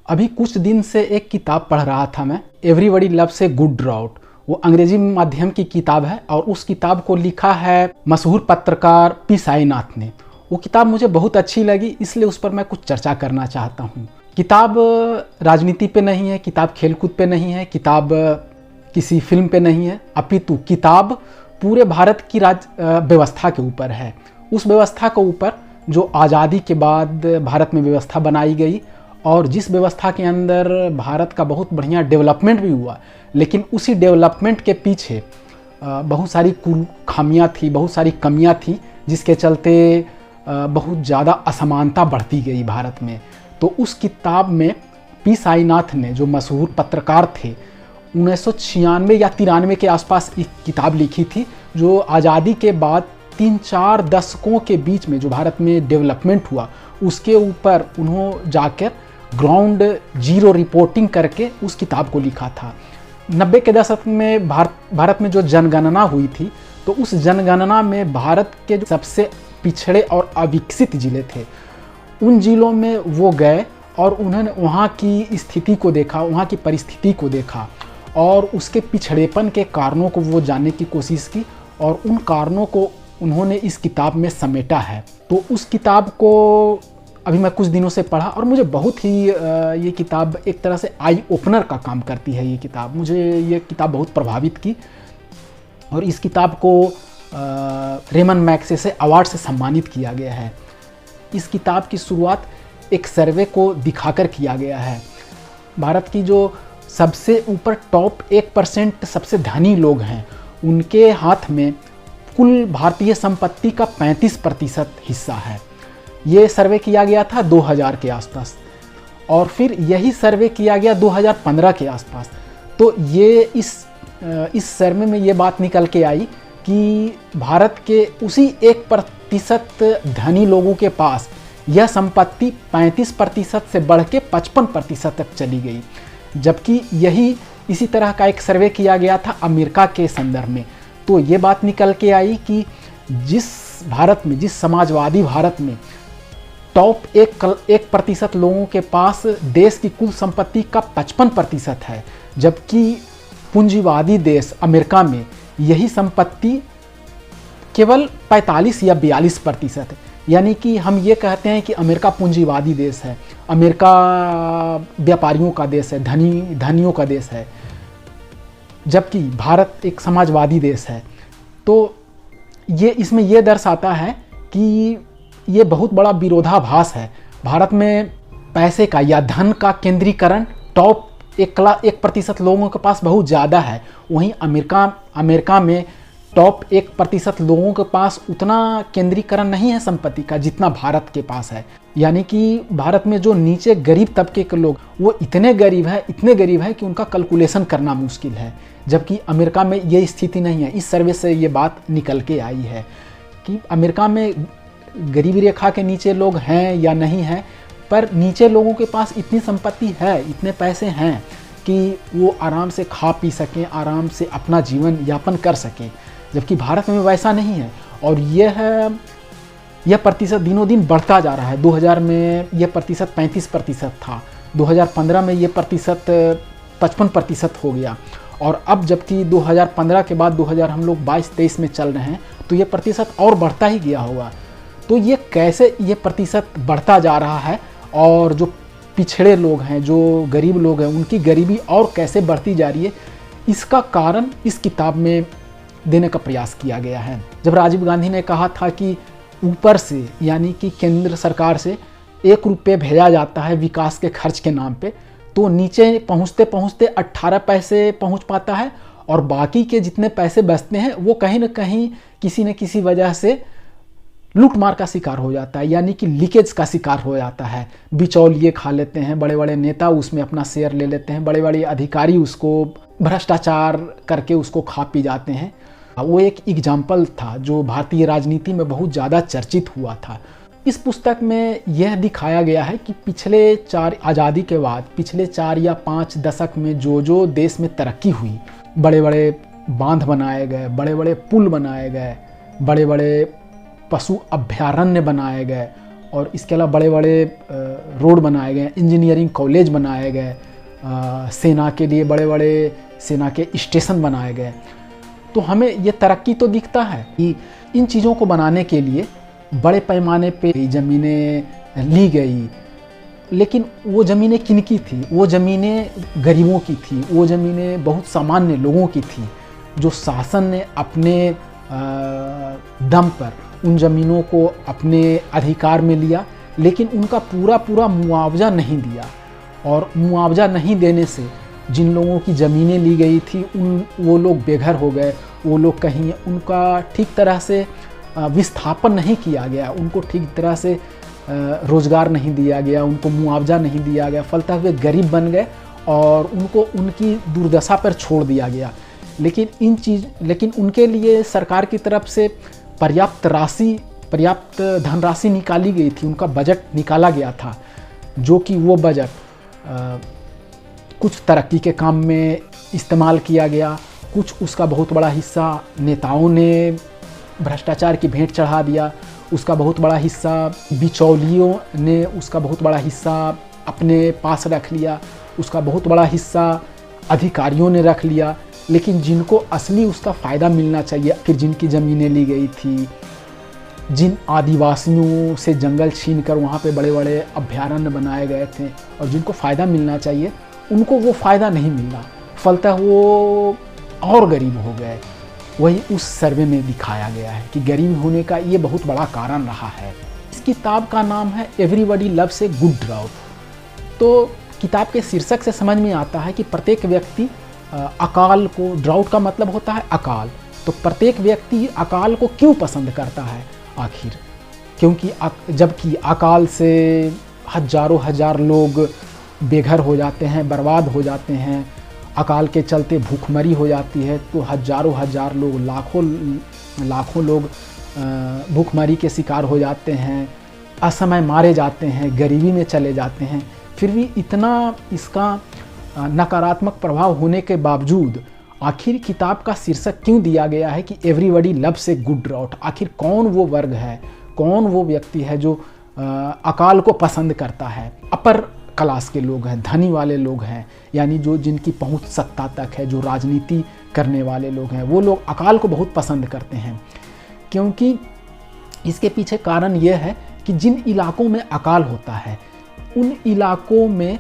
अभी कुछ दिन से एक किताब पढ़ रहा था मैं, everybody loves a good drought. वो अंग्रेजी माध्यम की किताब है और उस किताब को लिखा है मशहूर पत्रकार पी साईनाथ ने। वो किताब मुझे बहुत अच्छी लगी, इसलिए उस पर मैं कुछ चर्चा करना चाहता हूँ। किताब राजनीति पे नहीं है, किताब खेलकूद पे नहीं है, किताब किसी फिल्म पे नहीं है, अपितु किताब पूरे भारत की व्यवस्था के ऊपर है। उस व्यवस्था के ऊपर जो आज़ादी के बाद भारत में व्यवस्था बनाई गई और जिस व्यवस्था के अंदर भारत का बहुत बढ़िया डेवलपमेंट भी हुआ, लेकिन उसी डेवलपमेंट के पीछे बहुत सारी खामियां थी, बहुत सारी कमियां थी, जिसके चलते बहुत ज़्यादा असमानता बढ़ती गई भारत में। तो उस किताब में पी साईनाथ ने, जो मशहूर पत्रकार थे, 1996 या 93 के आसपास एक किताब लिखी थी, जो आज़ादी के बाद 3-4 दशकों के बीच में जो भारत में डेवलपमेंट हुआ उसके ऊपर उन्होंने जाकर ग्राउंड जीरो रिपोर्टिंग करके उस किताब को लिखा था। 90 के दशक में भारत में जो जनगणना हुई थी, तो उस जनगणना में भारत के जो सबसे पिछड़े और अविकसित जिले थे, उन जिलों में वो गए और उन्होंने वहाँ की स्थिति को देखा, वहाँ की परिस्थिति को देखा और उसके पिछड़ेपन के कारणों को वो जानने की कोशिश की और उन कारणों को उन्होंने इस किताब में समेटा है। तो उस किताब को अभी मैं कुछ दिनों से पढ़ा और मुझे बहुत ही ये किताब एक तरह से आई ओपनर का काम करती है। ये किताब मुझे ये किताब बहुत प्रभावित की और इस किताब को रेमन मैग्सेसे अवार्ड से सम्मानित किया गया है। इस किताब की शुरुआत एक सर्वे को दिखाकर किया गया है। भारत की जो सबसे ऊपर टॉप 1% सबसे धनी लोग हैं, उनके हाथ में कुल भारतीय संपत्ति का 35% हिस्सा है। ये सर्वे किया गया था 2000 के आसपास और फिर यही सर्वे किया गया 2015 के आसपास। तो ये इस सर्वे में ये बात निकल के आई कि भारत के उसी 1% धनी लोगों के पास यह संपत्ति 35% से बढ़ के 55% तक चली गई। जबकि यही इसी तरह का एक सर्वे किया गया था अमेरिका के संदर्भ में। तो ये बात निकल के आई कि जिस समाजवादी भारत में टॉप 1% लोगों के पास देश की कुल संपत्ति का 55% है, जबकि पूंजीवादी देश अमेरिका में यही संपत्ति केवल 45 या 42% है। यानी कि हम ये कहते हैं कि अमेरिका पूंजीवादी देश है, अमेरिका व्यापारियों का देश है, धनियों का देश है, जबकि भारत एक समाजवादी देश है। तो ये इसमें ये दर्शाता है कि ये बहुत बड़ा विरोधाभास है। भारत में पैसे का या धन का केंद्रीकरण टॉप 1% लोगों के पास बहुत ज़्यादा है, वहीं अमेरिका में टॉप 1% लोगों के पास उतना केंद्रीकरण नहीं है संपत्ति का जितना भारत के पास है। यानी कि भारत में जो नीचे गरीब तबके के लोग, वो इतने गरीब है कि उनका कैलकुलेशन करना मुश्किल है, जबकि अमेरिका में ये स्थिति नहीं है। इस सर्वे से ये बात निकल के आई है कि अमेरिका में गरीबी रेखा के नीचे लोग हैं या नहीं हैं, पर नीचे लोगों के पास इतनी संपत्ति है, इतने पैसे हैं कि वो आराम से खा पी सकें, आराम से अपना जीवन यापन कर सकें, जबकि भारत में वैसा नहीं है। और यह प्रतिशत दिनों दिन बढ़ता जा रहा है। 2000 में यह प्रतिशत 35% था, 2015 में यह प्रतिशत 55% हो गया और अब जबकि 2015 के बाद हम लोग 22-23 में चल रहे हैं, तो ये प्रतिशत और बढ़ता ही गया होगा। तो ये कैसे ये प्रतिशत बढ़ता जा रहा है और जो पिछड़े लोग हैं, जो गरीब लोग हैं, उनकी गरीबी और कैसे बढ़ती जा रही है, इसका कारण इस किताब में देने का प्रयास किया गया है। जब राजीव गांधी ने कहा था कि ऊपर से, यानी कि केंद्र सरकार से 1 रुपये भेजा जाता है विकास के खर्च के नाम पे, तो नीचे पहुँचते पहुँचते 18 पैसे पहुँच पाता है और बाकी के जितने पैसे बचते हैं वो कहीं ना कहीं किसी न किसी वजह से लूटमार का शिकार हो जाता है, यानी कि लीकेज का शिकार हो जाता है। बिचौलिए खा लेते हैं, बड़े बड़े नेता उसमें अपना शेयर ले लेते हैं, बड़े बड़े अधिकारी उसको भ्रष्टाचार करके उसको खा पी जाते हैं। वो एक एग्जाम्पल था जो भारतीय राजनीति में बहुत ज़्यादा चर्चित हुआ था। इस पुस्तक में यह दिखाया गया है कि आज़ादी के बाद पिछले 4 या 5 दशक में जो देश में तरक्की हुई, बड़े बड़े बांध बनाए गए, बड़े बड़े पुल बनाए गए, बड़े बड़े पशु अभयारण्य बनाए गए और इसके अलावा बड़े बड़े रोड बनाए गए, इंजीनियरिंग कॉलेज बनाए गए, सेना के लिए बड़े बड़े सेना के स्टेशन बनाए गए। तो हमें ये तरक्की तो दिखता है कि इन चीज़ों को बनाने के लिए बड़े पैमाने पे ज़मीनें ली गई, लेकिन वो ज़मीनें किनकी थी? वो ज़मीनें गरीबों की थी, वो ज़मीनें बहुत सामान्य लोगों की थी, जो शासन ने अपने दम पर उन ज़मीनों को अपने अधिकार में लिया, लेकिन उनका पूरा पूरा मुआवजा नहीं दिया। और मुआवजा नहीं देने से जिन लोगों की ज़मीनें ली गई थी वो लोग बेघर हो गए, वो लोग कहीं उनका ठीक तरह से विस्थापन नहीं किया गया, उनको ठीक तरह से रोज़गार नहीं दिया गया, उनको मुआवजा नहीं दिया गया, फलतः वे गरीब बन गए और उनको उनकी दुर्दशा पर छोड़ दिया गया। लेकिन उनके लिए सरकार की तरफ से पर्याप्त धनराशि निकाली गई थी, उनका बजट निकाला गया था, जो कि वो बजट कुछ तरक्की के काम में इस्तेमाल किया गया, कुछ उसका बहुत बड़ा हिस्सा नेताओं ने भ्रष्टाचार की भेंट चढ़ा दिया, उसका बहुत बड़ा हिस्सा बिचौलियों ने उसका बहुत बड़ा हिस्सा अपने पास रख लिया, उसका बहुत बड़ा हिस्सा अधिकारियों ने रख लिया। लेकिन जिनको असली उसका फ़ायदा मिलना चाहिए, फिर जिनकी ज़मीनें ली गई थी, जिन आदिवासियों से जंगल छीन कर वहाँ पे बड़े बड़े अभयारण्य बनाए गए थे और जिनको फ़ायदा मिलना चाहिए, उनको वो फ़ायदा नहीं मिला, फलतः वो और गरीब हो गए। वही उस सर्वे में दिखाया गया है कि गरीब होने का ये बहुत बड़ा कारण रहा है। इस किताब का नाम है everybody loves a good drought. तो किताब के शीर्षक से समझ में आता है कि प्रत्येक व्यक्ति अकाल को, ड्राउट का मतलब होता है अकाल, तो प्रत्येक व्यक्ति अकाल को क्यों पसंद करता है आखिर? क्योंकि जबकि अकाल से हजारों हजार लोग बेघर हो जाते हैं, बर्बाद हो जाते हैं, अकाल के चलते भूखमरी हो जाती है, तो हजारों हजार लोग, लाखों लोग भूखमरी के शिकार हो जाते हैं, असमय मारे जाते हैं, गरीबी में चले जाते हैं। फिर भी इतना इसका नकारात्मक प्रभाव होने के बावजूद आखिर किताब का शीर्षक क्यों दिया गया है कि everybody loves a good drought? आखिर कौन वो वर्ग है, कौन वो व्यक्ति है जो अकाल को पसंद करता है? अपर क्लास के लोग हैं, धनी वाले लोग हैं, यानी जो जिनकी पहुंच सत्ता तक है, जो राजनीति करने वाले लोग हैं, वो लोग अकाल को बहुत पसंद करते हैं। क्योंकि इसके पीछे कारण यह है कि जिन इलाकों में अकाल होता है, उन इलाकों में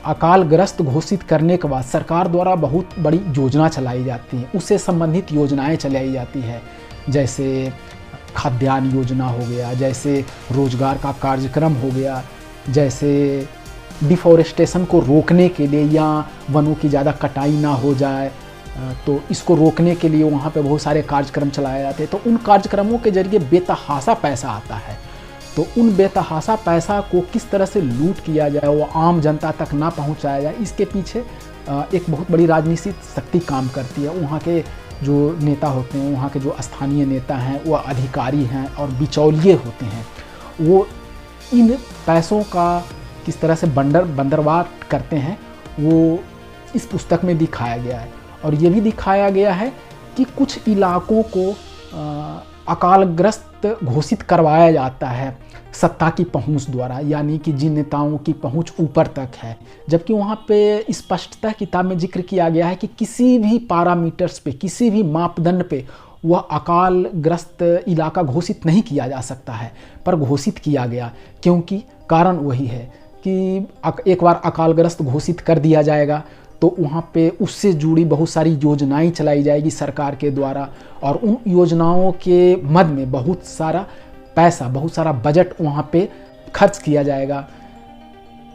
अकालग्रस्त घोषित करने के बाद सरकार द्वारा बहुत बड़ी योजना चलाई जाती है, उससे संबंधित योजनाएं चलाई जाती है, जैसे खाद्यान्न योजना हो गया, जैसे रोजगार का कार्यक्रम हो गया, जैसे डिफॉरेस्टेशन को रोकने के लिए या वनों की ज़्यादा कटाई ना हो जाए, तो इसको रोकने के लिए वहाँ पे बहुत सारे कार्यक्रम चलाए जाते हैं। तो उन कार्यक्रमों के जरिए बेतहाशा पैसा आता है, तो उन बेतहाशा पैसा को किस तरह से लूट किया जाए, वो आम जनता तक ना पहुँचाया जाए, इसके पीछे एक बहुत बड़ी राजनीतिक शक्ति काम करती है। वहाँ के जो नेता होते हैं, वहाँ के जो स्थानीय नेता हैं, वो अधिकारी हैं और बिचौलिए होते हैं, वो इन पैसों का किस तरह से बंदरवाट करते हैं, वो इस पुस्तक में दिखाया गया है। और ये भी दिखाया गया है कि कुछ इलाकों को अकालग्रस्त घोषित करवाया जाता है सत्ता की पहुंच द्वारा, यानी कि जिन नेताओं की पहुंच ऊपर तक है, जबकि वहाँ पे स्पष्टतः किताब में जिक्र किया गया है कि किसी भी पैरामीटर्स पे, किसी भी मापदंड पे वह अकालग्रस्त इलाका घोषित नहीं किया जा सकता है, पर घोषित किया गया। क्योंकि कारण वही है कि एक बार अकालग्रस्त घोषित कर दिया जाएगा तो वहाँ पे उससे जुड़ी बहुत सारी योजनाएं चलाई जाएगी सरकार के द्वारा, और उन योजनाओं के मद में बहुत सारा पैसा, बहुत सारा बजट वहाँ पे खर्च किया जाएगा।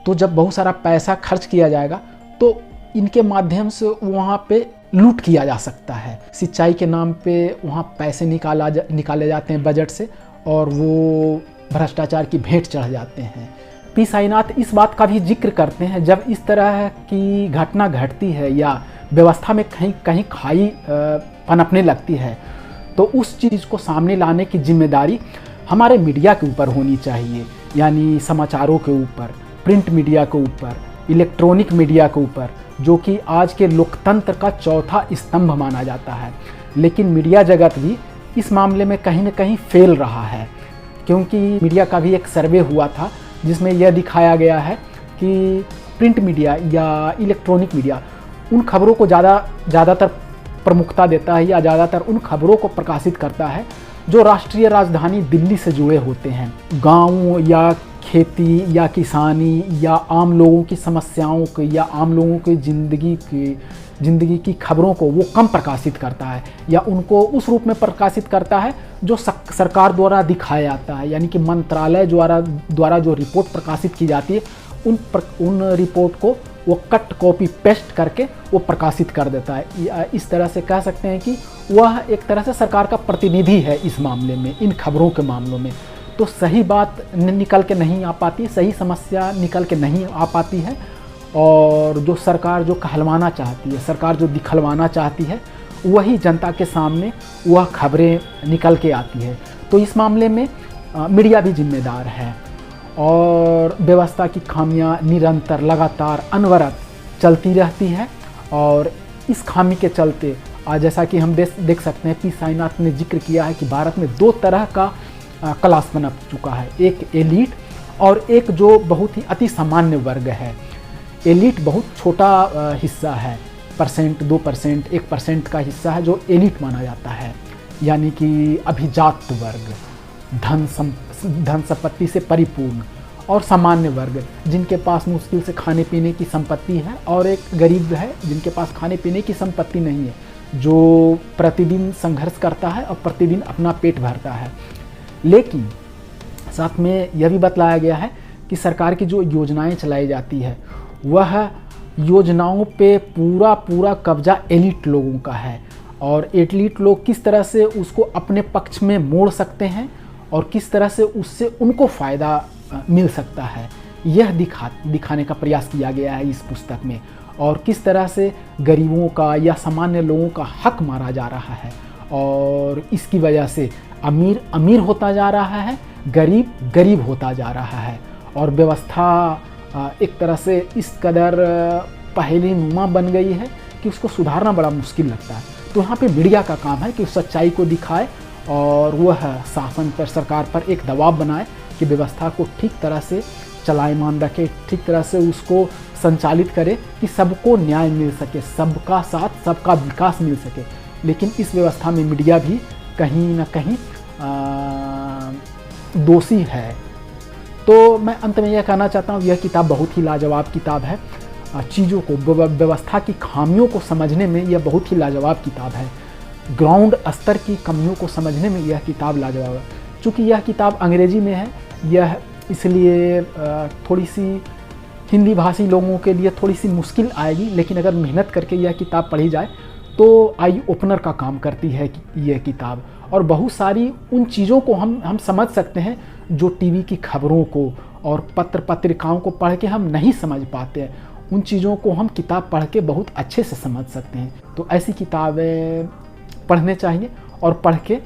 तो जब बहुत सारा पैसा खर्च किया जाएगा तो इनके माध्यम से वहाँ पे लूट किया जा सकता है। सिंचाई के नाम पे वहाँ पैसे निकाले जाते हैं बजट से, और वो भ्रष्टाचार की भेंट चढ़ जाते हैं। पी साईनाथ इस बात का भी जिक्र करते हैं, जब इस तरह की घटना घटती है या व्यवस्था में कहीं खाई पनपने लगती है, तो उस चीज़ को सामने लाने की जिम्मेदारी हमारे मीडिया के ऊपर होनी चाहिए, यानी समाचारों के ऊपर, प्रिंट मीडिया के ऊपर, इलेक्ट्रॉनिक मीडिया के ऊपर, जो कि आज के लोकतंत्र का चौथा स्तंभ माना जाता है। लेकिन मीडिया जगत भी इस मामले में कहीं ना कहीं फेल रहा है। क्योंकि मीडिया का भी एक सर्वे हुआ था जिसमें यह दिखाया गया है कि प्रिंट मीडिया या इलेक्ट्रॉनिक मीडिया उन खबरों को ज़्यादातर प्रमुखता देता है या ज़्यादातर उन खबरों को प्रकाशित करता है जो राष्ट्रीय राजधानी दिल्ली से जुड़े होते हैं। गाँव या खेती या किसानी या आम लोगों की समस्याओं की या आम लोगों की ज़िंदगी की खबरों को वो कम प्रकाशित करता है या उनको उस रूप में प्रकाशित करता है जो सरकार द्वारा दिखाया जाता है। यानी कि मंत्रालय द्वारा जो रिपोर्ट प्रकाशित की जाती है उन रिपोर्ट को वो कट कॉपी पेस्ट करके वो प्रकाशित कर देता है। इस तरह से कह सकते हैं कि वह एक तरह से सरकार का प्रतिनिधि है इस मामले में, इन खबरों के मामलों में। तो सही बात निकल के नहीं आ पाती, सही समस्या निकल के नहीं आ पाती है, और जो सरकार जो कहलवाना चाहती है, सरकार जो दिखलवाना चाहती है, वही जनता के सामने वह खबरें निकल के आती है। तो इस मामले में मीडिया भी जिम्मेदार है और व्यवस्था की खामियां निरंतर लगातार अनवरत चलती रहती है। और इस खामी के चलते आज जैसा कि हम देख सकते हैं, पी साईनाथ ने जिक्र किया है कि भारत में दो तरह का क्लास बना चुका है, एक एलीट और एक जो बहुत ही अति सामान्य वर्ग है। एलीट बहुत छोटा हिस्सा है, 2%, 1% का हिस्सा है जो एलीट माना जाता है, यानी कि अभिजात वर्ग, धन संपत्ति से परिपूर्ण, और सामान्य वर्ग जिनके पास मुश्किल से खाने पीने की संपत्ति है, और एक गरीब है जिनके पास खाने पीने की संपत्ति नहीं है, जो प्रतिदिन संघर्ष करता है और प्रतिदिन अपना पेट भरता है। लेकिन साथ में यह भी बतलाया गया है कि सरकार की जो योजनाएं चलाई जाती है वह योजनाओं पे पूरा कब्जा एलीट लोगों का है, और एलीट लोग किस तरह से उसको अपने पक्ष में मोड़ सकते हैं और किस तरह से उससे उनको फ़ायदा मिल सकता है, यह दिखाने का प्रयास किया गया है इस पुस्तक में। और किस तरह से गरीबों का या सामान्य लोगों का हक मारा जा रहा है, और इसकी वजह से अमीर अमीर होता जा रहा है, गरीब गरीब होता जा रहा है, और व्यवस्था एक तरह से इस कदर पहले नुमा बन गई है कि उसको सुधारना बड़ा मुश्किल लगता है। तो यहाँ पे मीडिया का काम है कि उस सच्चाई को दिखाए और वह शासन पर, सरकार पर एक दबाव बनाए कि व्यवस्था को ठीक तरह से चलायमान रखे, ठीक तरह से उसको संचालित करे कि सबको न्याय मिल सके, सबका साथ सबका विकास मिल सके। लेकिन इस व्यवस्था में मीडिया भी कहीं ना कहीं दोषी है। तो मैं अंत में यह कहना चाहता हूँ, यह किताब बहुत ही लाजवाब किताब है। चीज़ों को, व्यवस्था की खामियों को समझने में यह बहुत ही लाजवाब किताब है। ग्राउंड स्तर की कमियों को समझने में यह किताब लाजवाब है। चूँकि यह किताब अंग्रेजी में है, यह इसलिए थोड़ी सी हिंदी भाषी लोगों के लिए थोड़ी सी मुश्किल आएगी, लेकिन अगर मेहनत करके यह किताब पढ़ी जाए तो आई ओपनर का काम करती है यह किताब। और बहुत सारी उन चीज़ों को हम समझ सकते हैं जो टीवी की खबरों को और पत्रिकाओं को पढ़ के हम नहीं समझ पाते हैं, उन चीज़ों को हम किताब पढ़ के बहुत अच्छे से समझ सकते हैं। तो ऐसी किताबें पढ़ने चाहिए और पढ़ के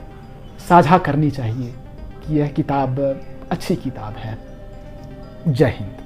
साझा करनी चाहिए कि यह किताब अच्छी किताब है। जय हिंद।